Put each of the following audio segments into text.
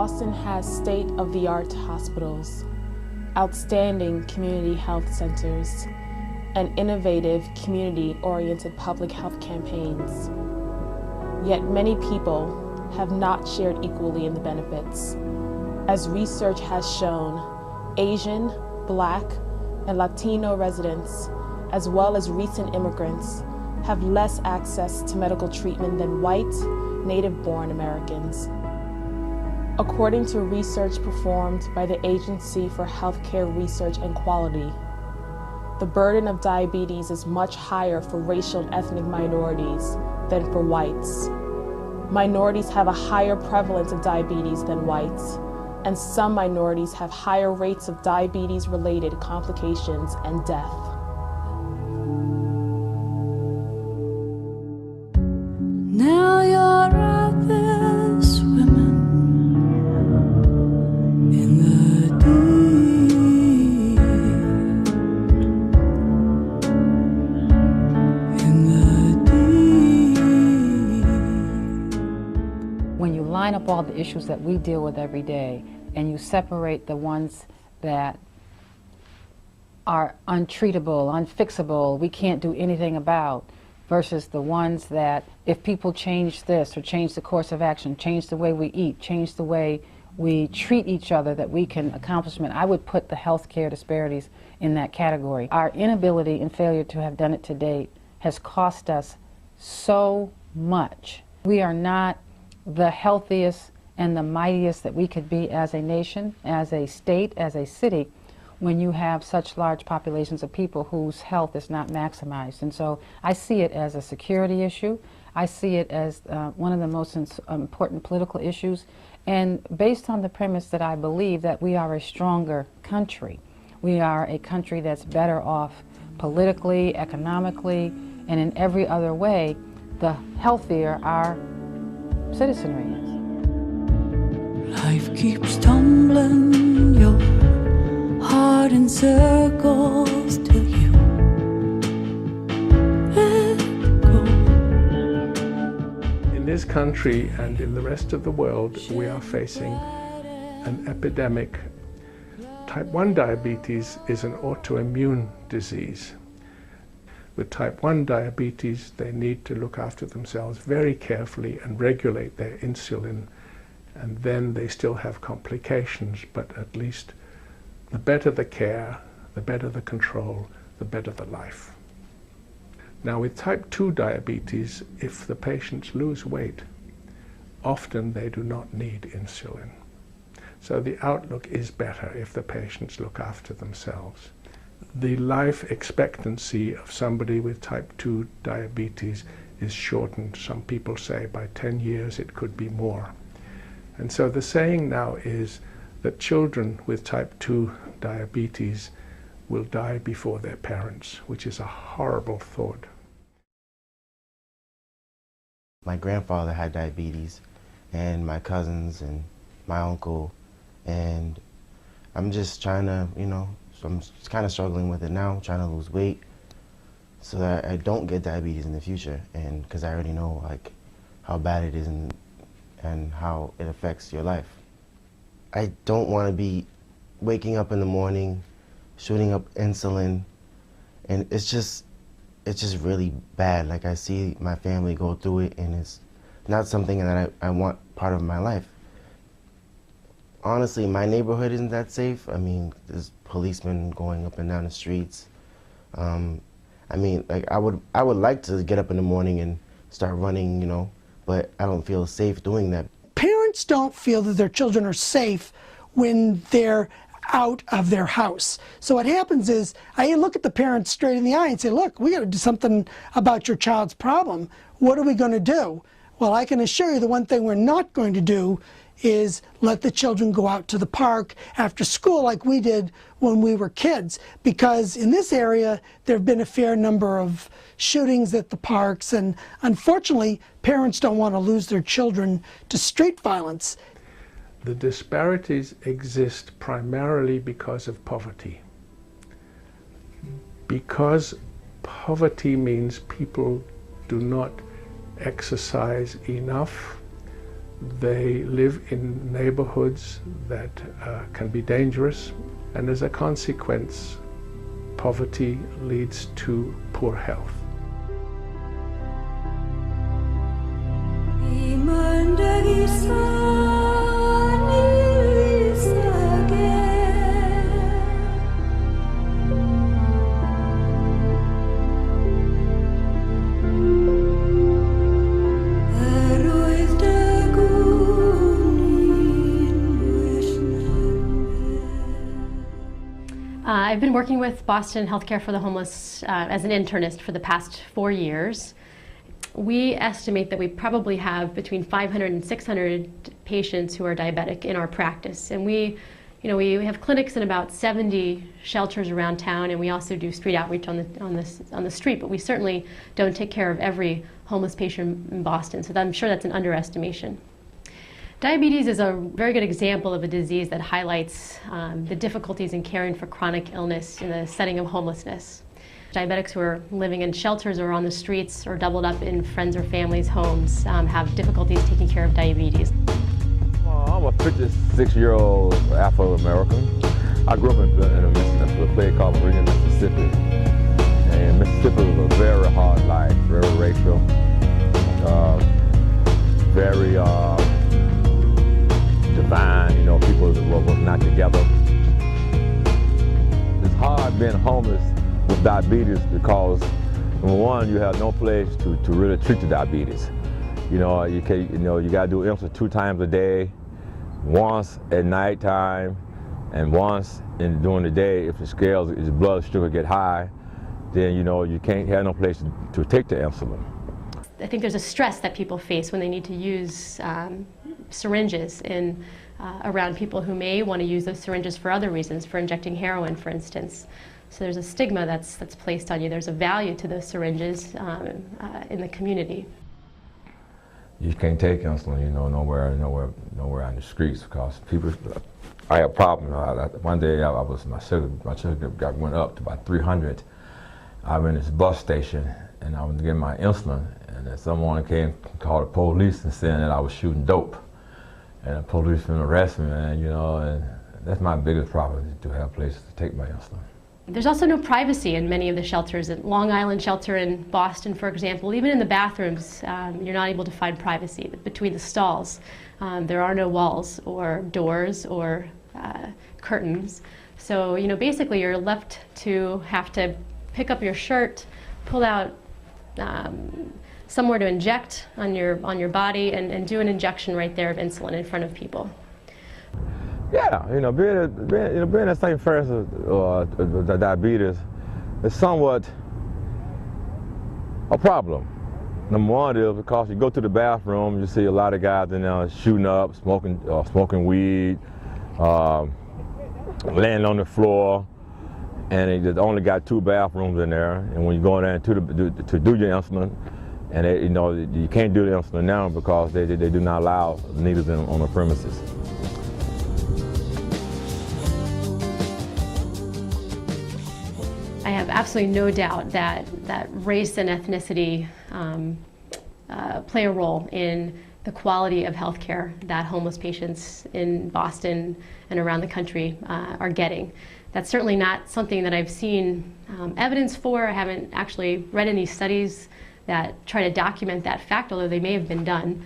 Boston has state-of-the-art hospitals, outstanding community health centers, and innovative community-oriented public health campaigns. Yet many people have not shared equally in the benefits. As research has shown, Asian, Black, and Latino residents, as well as recent immigrants, have less access to medical treatment than white, native-born Americans. According to research performed by the Agency for Healthcare Research and Quality, the burden of diabetes is much higher for racial and ethnic minorities than for whites. Minorities have a higher prevalence of diabetes than whites, and some minorities have higher rates of diabetes-related complications and death. Now you're out there swimming in the deep, in the deep. When you line up all the issues that we deal with every day and you separate the ones that are untreatable, unfixable, we can't do anything about, versus the ones that if people change this or change the course of action, change the way we eat, change the way we treat each other, that we can accomplish it. I would put the healthcare disparities in that category. Our inability and failure to have done it to date has cost us so much. We are not the healthiest and the mightiest that we could be as a nation, as a state, as a city, when you have such large populations of people whose health is not maximized. And so I see it as a security issue. I see it as one of the most important political issues. And based on the premise that I believe that we are a stronger country, we are a country that's better off politically, economically, and in every other way, the healthier our citizenry is. Life keeps tumbling your heart in circles till you let go. In this country and in the rest of the world, we are facing an epidemic. Type 1 diabetes is an autoimmune disease. With type 1 diabetes, they need to look after themselves very carefully and regulate their insulin, and then they still have complications, but at least the better the care, the better the control, the better the life. Now with type 2 diabetes, if the patients lose weight, often they do not need insulin. So the outlook is better if the patients look after themselves. The life expectancy of somebody with type 2 diabetes is shortened. Some people say by 10 years it could be more. And so the saying now is that children with type 2 diabetes will die before their parents, which is a horrible thought. My grandfather had diabetes, and my cousins and my uncle, and I'm just trying to, so I'm kind of struggling with it now, trying to lose weight so that I don't get diabetes in the future, and because I already know how bad it is and how it affects your life. I don't want to be waking up in the morning, shooting up insulin, and it's just really bad. Like, I see my family go through it, and it's not something that I want part of my life. Honestly, my neighborhood isn't that safe. I mean, there's policemen going up and down the streets. I mean, I would like to get up in the morning and start running, but I don't feel safe doing that. Parents don't feel that their children are safe when they're out of their house. So what happens is I look at the parents straight in the eye and say, look, we got to do something about your child's problem. What are we going to do? Well, I can assure you the one thing we're not going to do is let the children go out to the park after school like we did when we were kids, because in this area there have been a fair number of shootings at the parks, and unfortunately parents don't want to lose their children to street violence. The disparities exist primarily because of poverty. Because poverty means people do not exercise enough, They live in neighborhoods that can be dangerous, and as a consequence, poverty leads to poor health. I've been working with Boston Healthcare for the Homeless as an internist for the past 4 years. We estimate that we probably have between 500 and 600 patients who are diabetic in our practice. And we have clinics in about 70 shelters around town, and we also do street outreach on the street, but we certainly don't take care of every homeless patient in Boston, so I'm sure that's an underestimation. Diabetes is a very good example of a disease that highlights the difficulties in caring for chronic illness in the setting of homelessness. Diabetics who are living in shelters or on the streets or doubled up in friends' or families' homes have difficulties taking care of diabetes. I'm a 56-year-old Afro-American. I grew up in a place called Meridian, Mississippi. And Mississippi was a very hard life, very racial, very divine, people were not together. It's hard being homeless with diabetes because, number one, you have no place to really treat the diabetes. You got to do insulin 2 times a day, once at nighttime, and once during the day. If the scales, if the blood sugar get high, then you can't have no place to take the insulin. I think there's a stress that people face when they need to use syringes around people who may want to use those syringes for other reasons, for injecting heroin, for instance. So there's a stigma that's placed on you. There's a value to those syringes in the community. You can't take insulin, nowhere on the streets because people. I had a problem. One day my sugar went up to about 300. I was in this bus station and I was getting my insulin, and then someone came and called the police and saying that I was shooting dope. And the police didn't arrest me, and that's my biggest problem, to have places to take my insulin. There's also no privacy in many of the shelters. At Long Island Shelter in Boston, for example, even in the bathrooms, you're not able to find privacy. Between the stalls, there are no walls or doors or curtains. So, basically you're left to have to pick up your shirt, pull out somewhere to inject on your body and do an injection right there of insulin in front of people. Yeah, being the same first the diabetes is somewhat a problem. Number one is because you go to the bathroom, you see a lot of guys in there shooting up, smoking weed, laying on the floor, and they only got 2 bathrooms in there. And when you go in there to do your insulin, and you can't do the insulin now because they do not allow needles on the premises. I have absolutely no doubt that race and ethnicity play a role in the quality of health care that homeless patients in Boston and around the country are getting. That's certainly not something that I've seen evidence for. I haven't actually read any studies that try to document that fact, although they may have been done.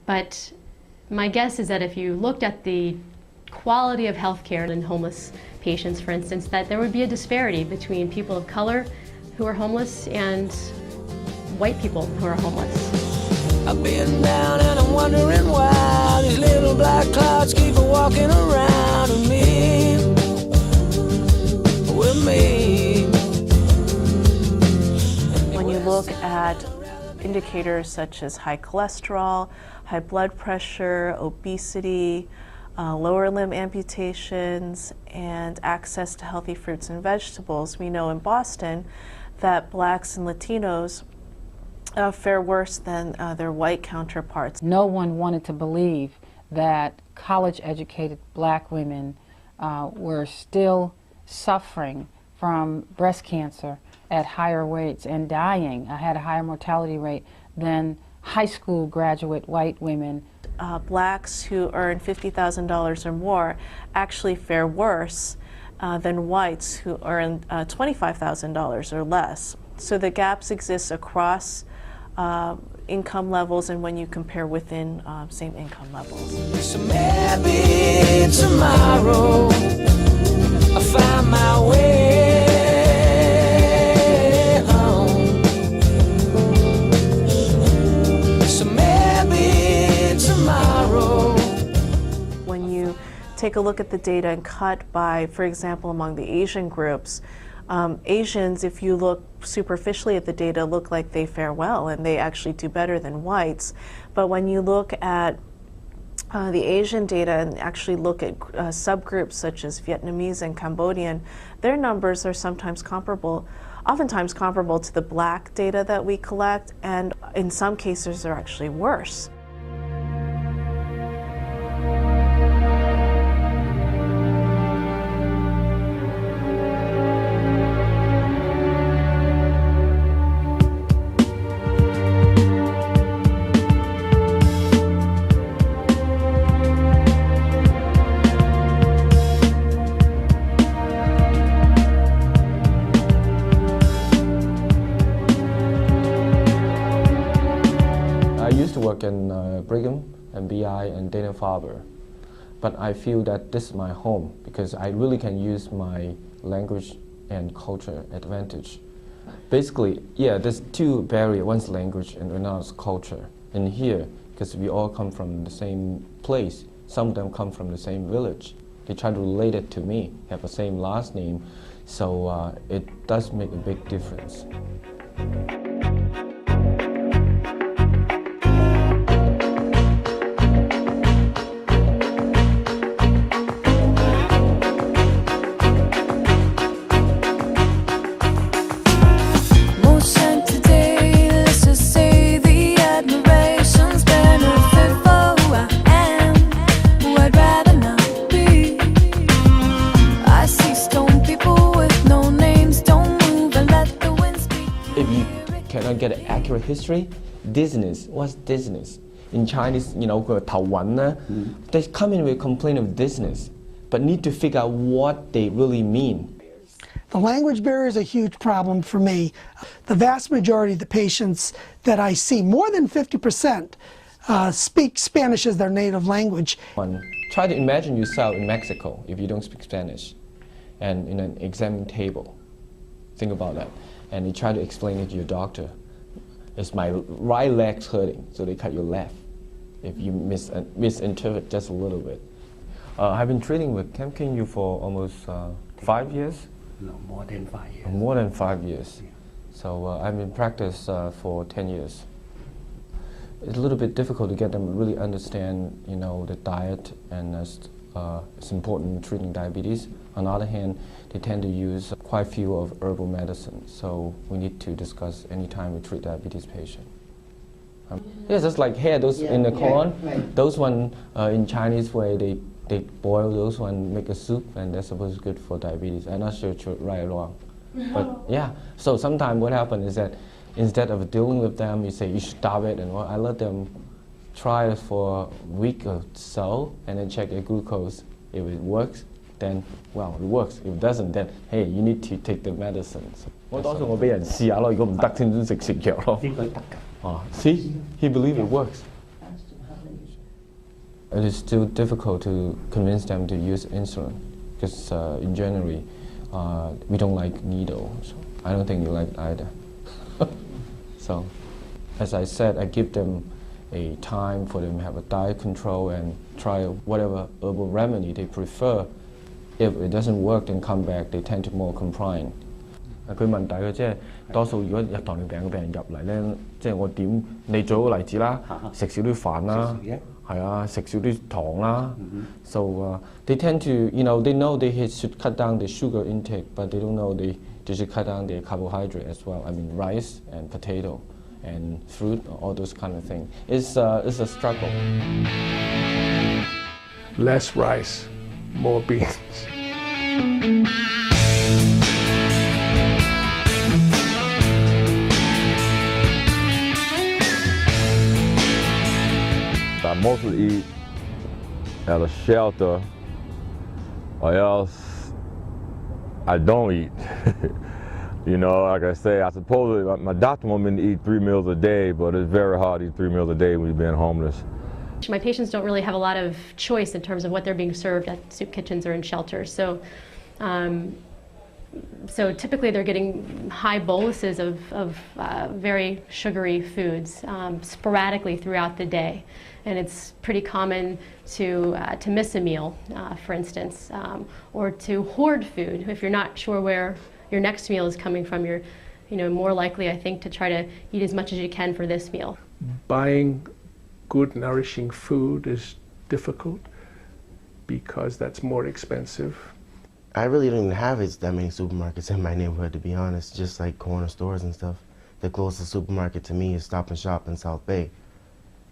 But my guess is that if you looked at the quality of health care in homeless patients, for instance, that there would be a disparity between people of color who are homeless and white people who are homeless. I've been down and I'm wondering why these little black clouds keep walking around with me. When you look at indicators such as high cholesterol, high blood pressure, obesity, lower limb amputations, and access to healthy fruits and vegetables, we know in Boston that blacks and Latinos fare worse than their white counterparts. No one wanted to believe that college-educated black women were still suffering from breast cancer at higher rates and dying, had a higher mortality rate than high school graduate white women. Blacks who earn $50,000 or more actually fare worse than whites who earn $25,000 or less. So the gaps exist across income levels and when you compare within same income levels. So maybe tomorrow I'll find my way home. So maybe tomorrow. When you take a look at the data and cut by, for example, among the Asian groups, Asians, if you look superficially at the data, look like they fare well and they actually do better than whites. But when you look at the Asian data and actually look at subgroups such as Vietnamese and Cambodian, their numbers are sometimes comparable, oftentimes comparable to the black data that we collect, and in some cases are actually worse. I used to work in Brigham and BI and Dana-Farber, but I feel that this is my home because I really can use my language and culture advantage. Basically, yeah, there's two barriers, one's language and another's culture. And here, because we all come from the same place, some of them come from the same village. They try to relate it to me, have the same last name, so it does make a big difference. Cannot get an accurate history. Dizziness. What's dizziness? In Chinese, you know, 頭暈呢, they come in with a complaint of dizziness, but need to figure out what they really mean. The language barrier is a huge problem for me. The vast majority of the patients that I see, more than 50%, speak Spanish as their native language. Try to imagine yourself in Mexico if you don't speak Spanish, and in an exam table. Think about that. And you try to explain it to your doctor. It's my right leg's hurting, so they cut your left if you misinterpret just a little bit. I've been treating with ChemKing for almost 5 years? No, more than 5 years. More than 5 years. Yeah. So I've been in practice for 10 years. It's a little bit difficult to get them to really understand, you know, the diet, and it's important in treating diabetes. On the other hand, they tend to use quite a few of herbal medicine, so we need to discuss anytime we treat diabetes patient. Yeah, just like hair, those in the colon, right. Those one in Chinese way, they boil those one, make a soup, and they're supposed to be good for diabetes. I'm not sure it's right or wrong, but yeah. So sometimes what happens is that instead of dealing with them, you say you should stop it, and I let them try it for a week or so, and then check their glucose. If it works, then, well, it works. If it doesn't, then, hey, you need to take the medicines. See, he believes it works. It is still difficult to convince them to use insulin, because in general, we don't like needles. I don't think you like it either. So, as I said, I give them a time for them to have a diet control and try whatever herbal remedy they prefer. If it doesn't work, then come back. They tend to more compliant. 佢問大概即係多數如果有糖尿病嘅病人入嚟咧，即係我點你做個例子啦，食少啲飯啦，係啊，食少啲糖啦。So they tend to, you know, they know they should cut down the sugar intake, but they don't know they should cut down the carbohydrate as well. I mean rice and potato and fruit, all those kind of things. It's a struggle. Less rice, more beans. mostly eat at a shelter, or else I don't eat. You know, like I say, I suppose my doctor wants me to eat 3 meals a day, but it's very hard to eat 3 meals a day when you've been homeless. My patients don't really have a lot of choice in terms of what they're being served at soup kitchens or in shelters. So typically they're getting high boluses of very sugary foods sporadically throughout the day. And it's pretty common to miss a meal, for instance, or to hoard food. If you're not sure where your next meal is coming from, you're more likely, I think, to try to eat as much as you can for this meal. Buying good, nourishing food is difficult because that's more expensive. I really don't even have that many supermarkets in my neighborhood, to be honest, just like corner stores and stuff. The closest supermarket to me is Stop and Shop in South Bay.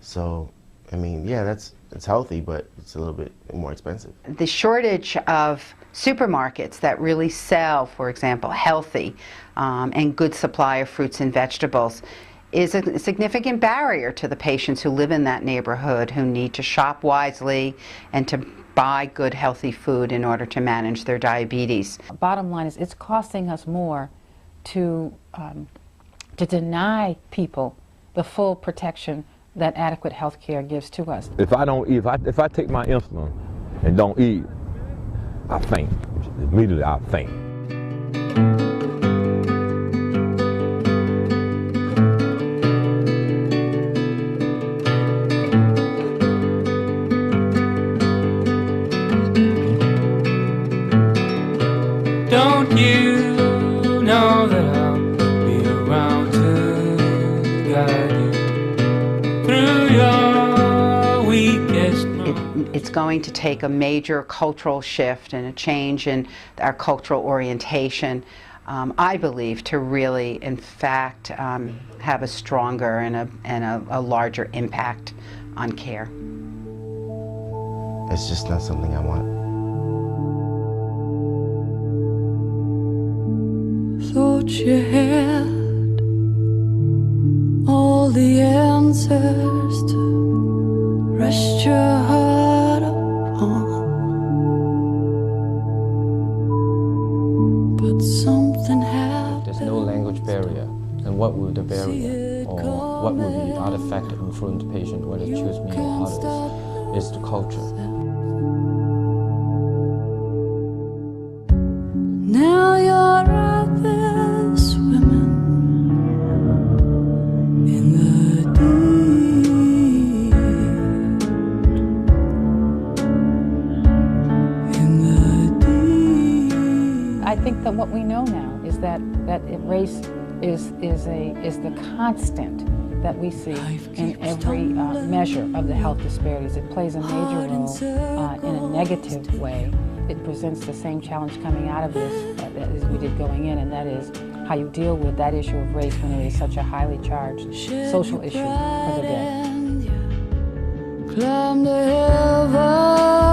So, I mean, yeah, it's healthy, but it's a little bit more expensive. The shortage of supermarkets that really sell, for example, healthy and good supply of fruits and vegetables is a significant barrier to the patients who live in that neighborhood, who need to shop wisely and to buy good, healthy food in order to manage their diabetes. Bottom line is, it's costing us more to deny people the full protection that adequate health care gives to us. If I don't eat, if I take my insulin and don't eat, I faint. Immediately I faint. Don't you know that I'll be around to guide you through your weakest moments? It's going to take a major cultural shift and a change in our cultural orientation, I believe, to really, in fact, have a stronger and a larger impact on care. It's just not something I want. Thought you had all the answers to rest your heart upon, but something happened. There's no language barrier, and what will the barrier or what will be the other factor influence the patient whether to choose me or others is the culture. Now you're out there swimming in the deep, in the deep. I think that what we know now is that race is the constant that we see in every measure of the health disparities. It plays a major role in a negative way. It presents the same challenge coming out of this as we did going in, and that is how you deal with that issue of race when it is such a highly charged social issue for the day. Climb the hill.